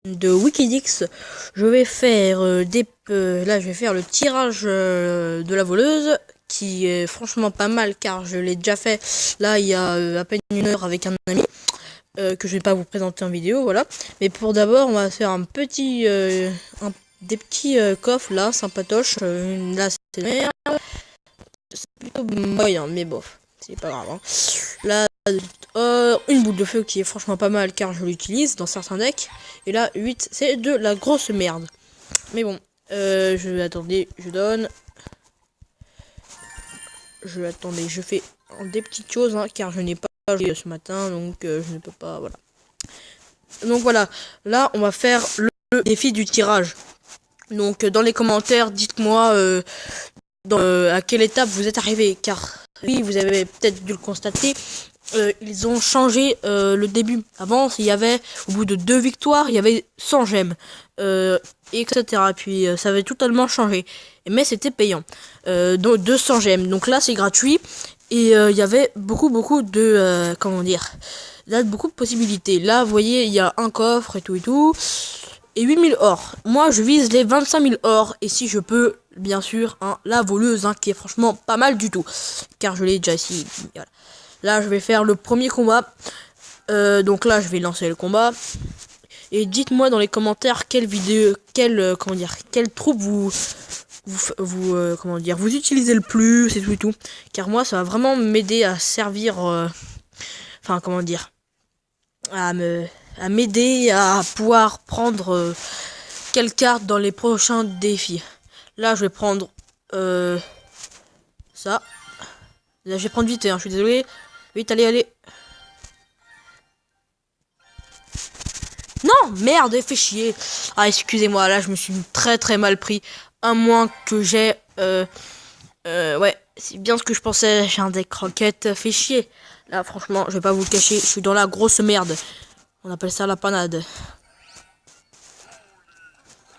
de Wikileaks. Je vais faire là je vais faire le tirage de la voleuse, qui est franchement pas mal car je l'ai déjà fait là il y a à peine une heure avec un ami que je vais pas vous présenter en vidéo, voilà. Mais pour d'abord on va faire un petit des petits coffres là sympatoches. Là c'est merde, c'est plutôt moyen mais bof, c'est pas grave hein. Là une boule de feu qui est franchement pas mal car je l'utilise dans certains decks. Et là 8 c'est de la grosse merde. Mais bon, attendez, je fais des petites choses hein, car je n'ai pas joué ce matin, donc je ne peux pas, voilà. Donc voilà, là on va faire le défi du tirage. Donc dans les commentaires, dites-moi à quelle étape vous êtes arrivé, car oui, vous avez peut-être dû le constater, ils ont changé le début. Avant, il y avait, au bout de 2 victoires, il y avait 100 gemmes, etc. Puis ça avait totalement changé. Mais c'était payant. Donc 200 gemmes. Donc là, c'est gratuit. Et il y avait beaucoup de... comment dire, là, beaucoup de possibilités. Là, vous voyez, il y a un coffre et tout. Et 8000 or. Moi, je vise les 25 000 or. Et si je peux, bien sûr, hein, la voleuse, hein, qui est franchement pas mal du tout. Car je l'ai déjà ici. Voilà. Là, je vais faire le premier combat. Donc là, je vais lancer le combat. Et dites-moi dans les commentaires quelle vidéo, quelle troupe vous utilisez le plus et tout. Car moi, ça va vraiment m'aider à servir, enfin, comment dire, à m'aider à pouvoir prendre quelle carte dans les prochains défis. Là, je vais prendre ça. Là, je vais prendre vite, hein, je suis désolé. Vite, allez. Non, merde, fait chier. Ah, excusez-moi, là, je me suis très mal pris. À moins que j'ai... ouais, c'est bien ce que je pensais. J'ai un deck roquette, fait chier. Là, franchement, je vais pas vous le cacher, je suis dans la grosse merde. On appelle ça la panade.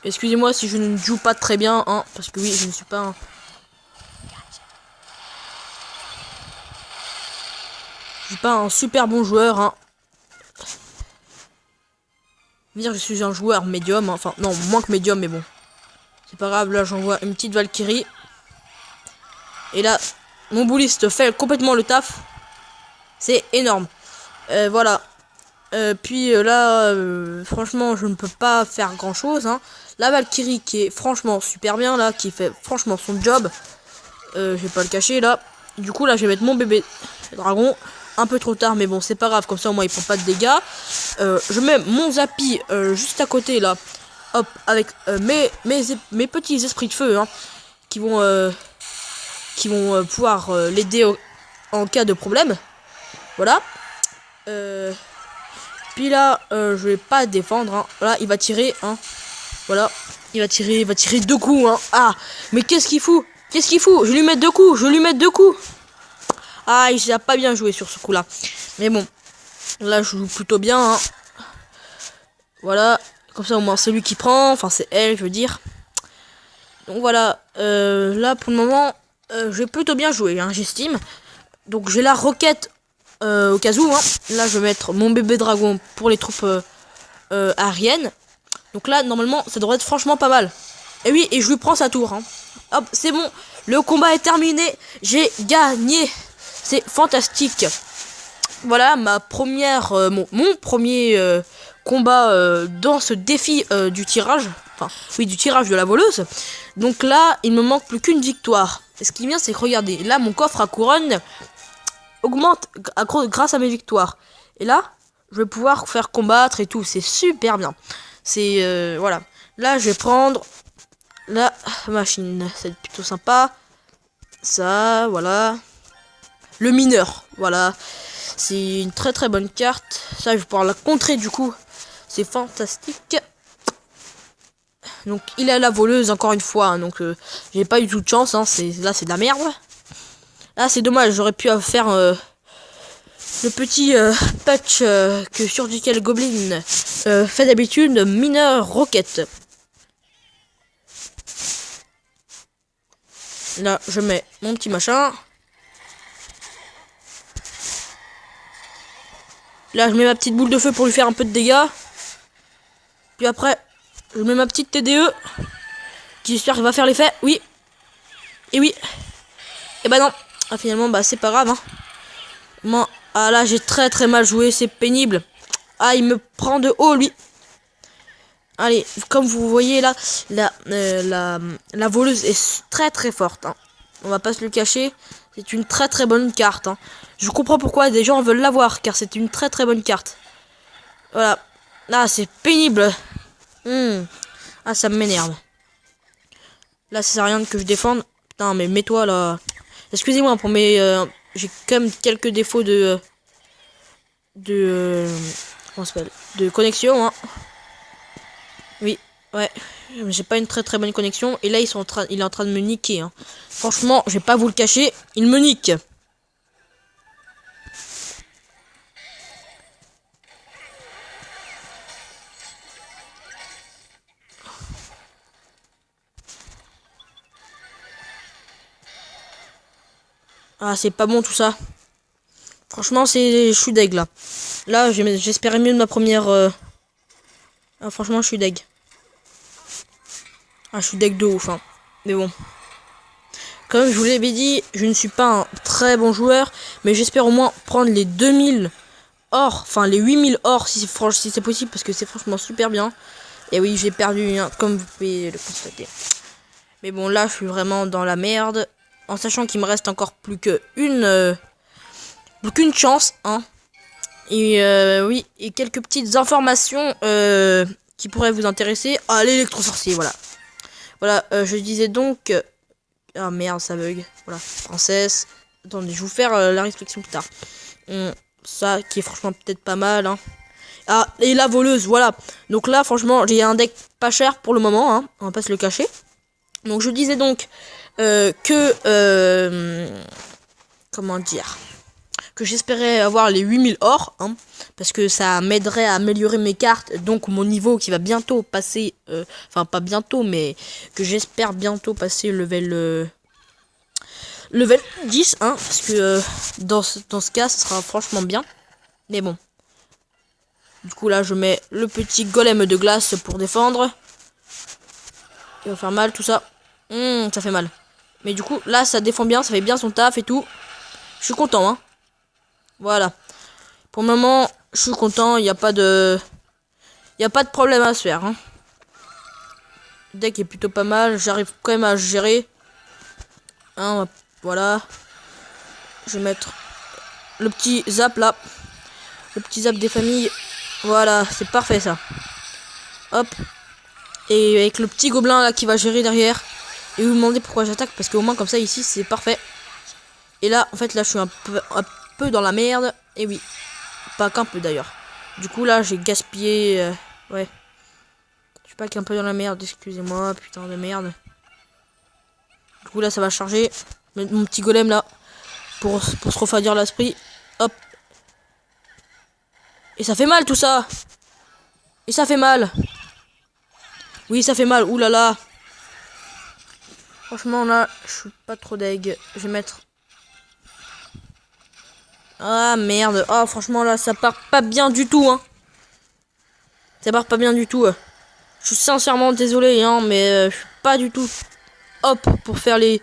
Excusez-moi si je ne joue pas très bien, hein, parce que oui, je ne suis pas je suis pas un super bon joueur, hein. Dire je suis un joueur médium, hein. Enfin non, moins que médium, mais bon. C'est pas grave, là j'envoie une petite Valkyrie. Et là, mon bouliste fait complètement le taf. C'est énorme. Voilà. Puis là, franchement, je ne peux pas faire grand chose, hein. La Valkyrie qui est franchement super bien, là, qui fait franchement son job. Je vais pas le cacher, là. Du coup, là, je vais mettre mon bébé dragon. Un peu trop tard, mais bon, c'est pas grave. Comme ça, au moins, il prend pas de dégâts. Je mets mon Zappy juste à côté, là. Hop, avec mes petits esprits de feu, hein, qui vont pouvoir l'aider en cas de problème. Voilà. Puis là, je vais pas défendre, hein. Voilà, il va tirer, hein. Voilà, il va tirer 2 coups, hein. Ah, mais qu'est-ce qu'il fout? Je lui mets 2 coups. Ah, il a pas bien joué sur ce coup-là. Mais bon, là, je joue plutôt bien, hein. Voilà, comme ça, au moins, c'est lui qui prend. Enfin, c'est elle, je veux dire. Donc voilà, là, pour le moment, j'ai plutôt bien joué, hein, j'estime. Donc, j'ai la roquette au cas où, hein. Là, je vais mettre mon bébé dragon pour les troupes aériennes. Donc là, normalement, ça devrait être franchement pas mal. Et oui, et je lui prends sa tour, hein. Hop, c'est bon. Le combat est terminé. J'ai gagné. C'est fantastique. Voilà ma première, mon premier combat dans ce défi du tirage. Enfin, oui, du tirage de la voleuse. Donc là, il me manque plus qu'une victoire. Et ce qui est bien, c'est que regardez, là, mon coffre à couronne augmente grâce à mes victoires. Et là, je vais pouvoir faire combattre et tout. C'est super bien. C'est voilà. Là, je vais prendre la machine. C'est plutôt sympa. Ça, voilà. Le mineur, voilà. C'est une très bonne carte. Ça, je vais pouvoir la contrer du coup. C'est fantastique. Donc, il a la voleuse encore une fois. Hein, donc, j'ai pas eu tout de chance. Hein, là, c'est de la merde. Là, c'est dommage. J'aurais pu faire le petit patch que Surgical Goblin fait d'habitude. Mineur roquette. Là, je mets mon petit machin. Là, je mets ma petite boule de feu pour lui faire un peu de dégâts. Puis après, je mets ma petite TDE. Qui j'espère qu'il va faire l'effet. Oui. Et oui. Et bah non. Ah, finalement, bah c'est pas grave. Hein. Moi, ah là, j'ai très mal joué. C'est pénible. Ah, il me prend de haut, lui. Allez, comme vous voyez là, la voleuse est très forte. Hein. On va pas se le cacher. C'est une très bonne carte. Hein. Je comprends pourquoi des gens veulent l'avoir. Car c'est une très bonne carte. Voilà. Ah, c'est pénible. Ah, ça m'énerve. Là, ça sert à rien que je défende. Putain, mais mets-toi là. Excusez-moi pour mes... j'ai quand même quelques défauts de... comment ça s'appelle, de connexion, hein. Oui, ouais. J'ai pas une très bonne connexion. Et là, il est en train de me niquer. Hein. Franchement, je vais pas vous le cacher. Il me nique. Ah, c'est pas bon tout ça. Franchement, je suis deg là. Là, j'espérais mieux de ma première... Ah, franchement, je suis deg. Ah, je suis deg de ouf, hein. Mais bon. Comme je vous l'avais dit, je ne suis pas un très bon joueur. Mais j'espère au moins prendre les 2000 or. Enfin, les 8000 or si c'est possible. Parce que c'est franchement super bien. Et oui, j'ai perdu, hein, comme vous pouvez le constater. Mais bon, là, je suis vraiment dans la merde. En sachant qu'il me reste encore plus qu'une chance, hein. Et oui, et quelques petites informations qui pourraient vous intéresser. Ah, l'électro-sorcier, voilà. Voilà, je disais donc... ah merde, ça bug. Voilà, princesse. Attendez, je vais vous faire la réflexion plus tard. Ça, qui est franchement peut-être pas mal, hein. Ah, et la voleuse, voilà. Donc là, franchement, j'ai un deck pas cher pour le moment, hein. On va pas se le cacher. Donc je disais donc... comment dire, que j'espérais avoir les 8000 or, hein, parce que ça m'aiderait à améliorer mes cartes, donc mon niveau qui va bientôt passer, enfin pas bientôt, mais que j'espère bientôt passer level 10, hein, parce que dans ce cas, ce sera franchement bien, mais bon. Du coup là, je mets le petit golem de glace pour défendre. Il va faire mal tout ça. Ça fait mal. Mais du coup, là, ça défend bien, ça fait bien son taf et tout. Je suis content, hein. Voilà. Pour le moment, je suis content, il n'y a pas de... Il n'y a pas de problème à se faire, hein. Le deck est plutôt pas mal, j'arrive quand même à gérer. Hein, voilà. Je vais mettre le petit zap, là. Le petit zap des familles. Voilà, c'est parfait, ça. Hop. Et avec le petit gobelin, là, qui va gérer derrière. Et vous demandez pourquoi j'attaque, parce qu'au moins comme ça ici c'est parfait. Et là en fait là je suis un peu dans la merde. Et oui, pas qu'un peu d'ailleurs. Du coup là j'ai gaspillé, ouais. Je suis pas qu'un peu dans la merde, excusez-moi, putain de merde. Du coup là ça va charger. Mon petit golem là, pour se refroidir l'esprit. Hop. Et ça fait mal tout ça. Et ça fait mal. Oui ça fait mal, oulala. Franchement là, je suis pas trop deg. Je vais mettre... Ah merde. Ah franchement là, ça part pas bien du tout, hein. Ça part pas bien du tout. Je suis sincèrement désolé, hein, mais je suis pas du tout... Hop, pour faire les...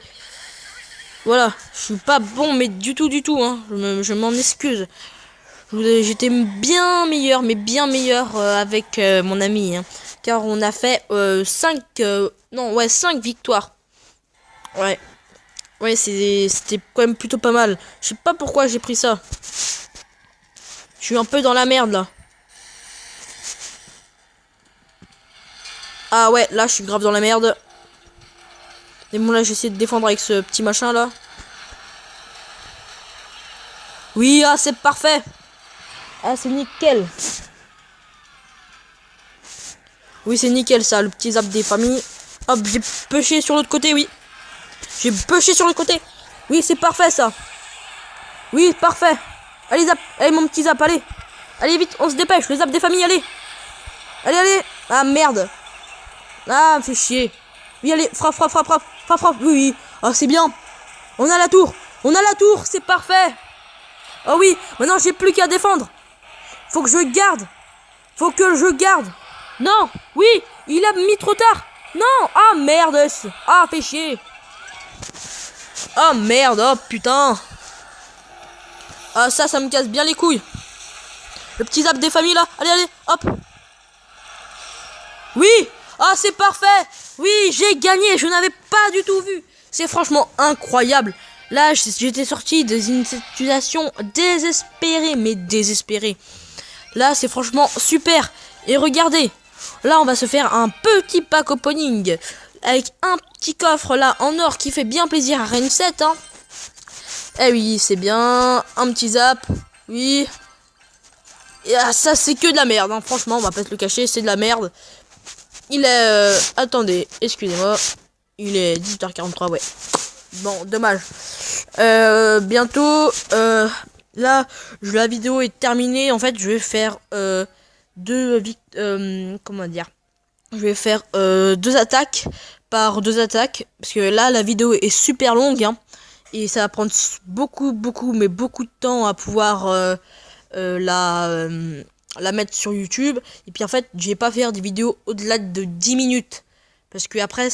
Voilà, je suis pas bon, mais du tout, hein. Je m'en excuse. J'étais bien meilleur, mais bien meilleur avec mon ami, hein. Car on a fait 5 victoires. Ouais. Ouais, c'était quand même plutôt pas mal. Je sais pas pourquoi j'ai pris ça. Je suis un peu dans la merde, là. Ah ouais, là, je suis grave dans la merde. Mais bon, là, j'essaie de défendre avec ce petit machin, là. Oui, ah, c'est parfait. Ah, c'est nickel. Oui, c'est nickel, ça, le petit zap des familles. Hop, j'ai pêché sur l'autre côté, oui. J'ai pêché sur le côté. Oui, c'est parfait, ça. Oui, parfait. Allez, zap. Allez, mon petit zap, allez. Allez, vite, on se dépêche. Le zap des familles, allez. Allez. Ah, merde. Ah, me fait chier. Oui, allez, frappe. Oui. Ah, c'est bien. On a la tour. C'est parfait. Oh oui, maintenant, j'ai plus qu'à défendre. Faut que je garde. Non, oui, il a mis trop tard. Non, ah merde. Ah, fait chier. Ah merde, oh putain. Ah ça me casse bien les couilles. Le petit zap des familles là. Allez, allez, hop. Oui. Ah c'est parfait. Oui, j'ai gagné. Je n'avais pas du tout vu. C'est franchement incroyable. Là, j'étais sorti d'une situation désespérée, mais désespérée. Là, c'est franchement super. Et regardez. Là, on va se faire un petit pack opening. Avec un petit coffre là en or qui fait bien plaisir à Rain 7. Hein. Eh oui, c'est bien. Un petit zap. Oui. Et ah, ça, c'est que de la merde. Hein. Franchement, on va pas se le cacher. C'est de la merde. Il est... attendez, excusez-moi. Il est 18h43, ouais. Bon, dommage. Bientôt... là, la vidéo est terminée. En fait, je vais faire... comment dire, je vais faire 2 attaques par 2 attaques parce que là la vidéo est super longue hein, et ça va prendre beaucoup de temps à pouvoir la mettre sur YouTube. Et puis en fait je vais pas faire des vidéos au-delà de 10 minutes parce que après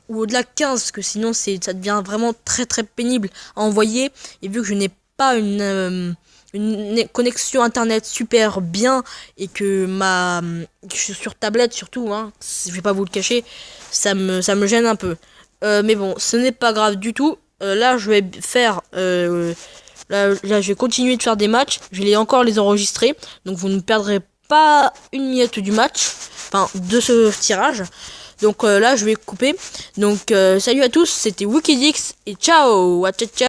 ou au-delà de 15 parce que sinon ça devient vraiment très pénible à envoyer. Et vu que je n'ai pas une connexion internet super bien et que je suis sur tablette surtout hein, je vais pas vous le cacher, ça me gêne un peu, mais bon ce n'est pas grave du tout. Là je vais faire là je vais continuer de faire des matchs, je vais encore les enregistrer donc vous ne perdrez pas une miette du match, enfin de ce tirage. Donc là je vais couper, donc salut à tous, c'était WickedX et ciao, ciao.